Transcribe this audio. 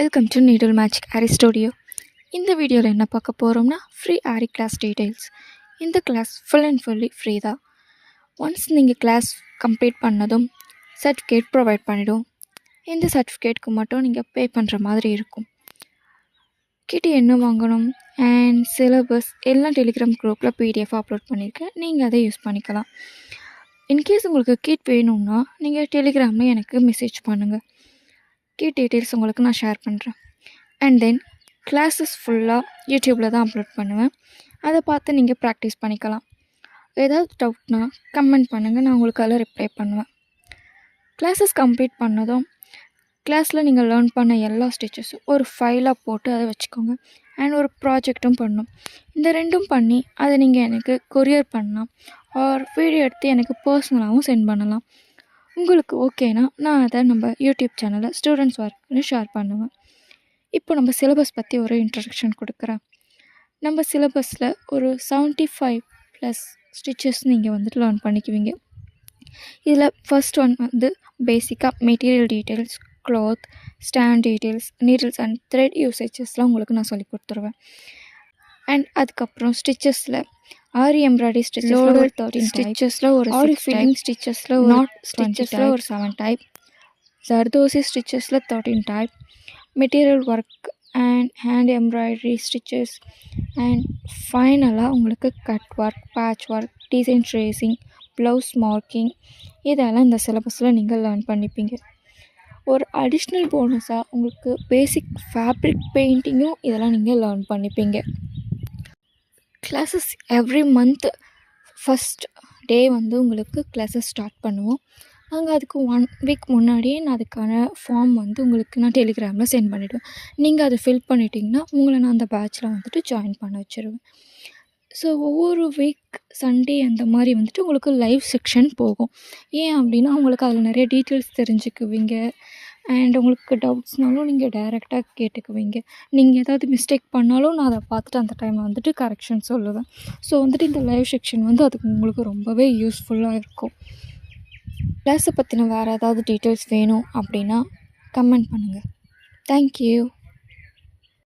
Welcome to needle magic aari studio. இந்த வீடியோவில் என்ன பார்க்க போகிறோம்னா ஃப்ரீ ஆரி கிளாஸ் டீட்டெயில்ஸ். இந்த class full and fully free தான். ஒன்ஸ் நீங்கள் கிளாஸ் கம்ப்ளீட் பண்ணதும் சர்டிஃபிகேட் ப்ரொவைட் பண்ணிவிடும். இந்த சர்டிஃபிகேட்க்கு மட்டும் நீங்கள் பே பண்ணுற மாதிரி இருக்கும். கிட்ட என்ன வாங்கணும் அண்ட் சிலபஸ் எல்லாம் டெலிகிராம் குரூப்பில் பிடிஎஃப் அப்லோட் பண்ணியிருக்கேன். நீங்கள் அதை யூஸ் பண்ணிக்கலாம். இன்கேஸ் உங்களுக்கு கிட் வேணும்னா நீங்கள் டெலிகிராமில் எனக்கு மெசேஜ் பண்ணுங்கள். கிட் டீட்டெயில்ஸ் உங்களுக்கு நான் ஷேர் பண்ணுறேன். அண்ட் தென் கிளாஸஸ் ஃபுல்லாக யூடியூப்பில் தான் அப்லோட் பண்ணுவேன். அதை பார்த்து நீங்கள் ப்ராக்டிஸ் பண்ணிக்கலாம். ஏதாவது டவுட்னா கமெண்ட் பண்ணுங்கள், நான் உங்களுக்கு அதில் ரிப்ளை பண்ணுவேன். கிளாஸஸ் கம்ப்ளீட் பண்ணதும் கிளாஸில் நீங்கள் லேர்ன் பண்ண எல்லா ஸ்டிச்சஸும் ஒரு ஃபைலாக போட்டு அதை வச்சுக்கோங்க. அண்ட் ஒரு ப்ராஜெக்டும் பண்ணணும். இந்த ரெண்டும் பண்ணி அதை நீங்கள் எனக்கு கொரியர் பண்ணலாம் ஆர் வீடியோ எடுத்து எனக்கு பர்சனலாகவும் சென்ட் பண்ணலாம். உங்களுக்கு ஓகேனா நான் அதை நம்ம யூடியூப் சேனலில் ஸ்டூடெண்ட்ஸ் ஒர்க்னு ஷேர் பண்ணுவேன். இப்போ நம்ம சிலபஸ் பற்றி ஒரு இன்ட்ரடக்ஷன் கொடுக்குறேன். நம்ம சிலபஸில் ஒரு 75+ ஸ்டிச்சஸ் நீங்கள் வந்துட்டு லேர்ன் பண்ணிக்குவீங்க. இதில் ஃபர்ஸ்ட் ஒன் வந்து பேசிக்காக material details, cloth, stand details, needles and thread யூசேஜஸ்லாம் உங்களுக்கு நான் சொல்லி கொடுத்துருவேன். அண்ட் அதுக்கப்புறம் ஸ்டிச்சஸில் ஆரி எம்ப்ராய்டரி ஸ்டிச்சஸில் ஒரு 13 ஸ்டிச்சஸில் ஒரு ஆரி ஃபில்லிங் ஸ்டிச்சஸில் ஒரு நாட் ஸ்டிச்சஸில் ஒரு 7 டைப், ஜர்தோசி ஸ்டிச்சஸில் 13 type, material work and hand embroidery stitches and ஃபைனலாக உங்களுக்கு cut work, patch work, design tracing, blouse marking இதெல்லாம் இந்த சிலபஸில் நீங்கள் லேர்ன் பண்ணிப்பீங்க. ஒரு அடிஷ்னல் போனஸாக உங்களுக்கு பேசிக் ஃபேப்ரிக் பெயிண்டிங்கும் இதெல்லாம் நீங்கள் லேர்ன் பண்ணிப்பீங்க. Classes every month first day வந்து உங்களுக்கு கிளாஸஸ் ஸ்டார்ட் பண்ணுவோம். நாங்கள் அதுக்கு 1 வீக் முன்னாடியே நான் அதுக்கான ஃபார்ம் வந்து உங்களுக்கு நான் டெலிகிராமில் சென்ட் பண்ணிவிடுவேன். நீங்கள் அதை ஃபில் பண்ணிட்டீங்கன்னா உங்களை நான் அந்த பேட்சில் வந்துட்டு ஜாயின் பண்ண வச்சுருவேன். ஸோ ஒவ்வொரு வீக் சண்டே அந்த மாதிரி வந்துட்டு உங்களுக்கு லைவ் செக்ஷன் போகும். ஏன் அப்படின்னா உங்களுக்கு அதில் நிறைய டீட்டெயில்ஸ் தெரிஞ்சுக்குவீங்க. அண்ட் உங்களுக்கு டவுட்ஸ்னாலும் நீங்கள் டைரெக்டாக கேட்டுக்குவீங்க. நீங்கள் ஏதாவது மிஸ்டேக் பண்ணாலும் நான் அதை பார்த்துட்டு அந்த டைமில் வந்துட்டு கரெக்ஷன் சொல்லுவேன். ஸோ வந்துட்டு இந்த லைவ் செக்ஷன் வந்து அதுக்கு உங்களுக்கு ரொம்பவே யூஸ்ஃபுல்லாக இருக்கும். கிளாஸை பற்றின வேறு ஏதாவது டீட்டெயில்ஸ் வேணும் அப்படின்னா கமெண்ட் பண்ணுங்கள். தேங்க்யூ.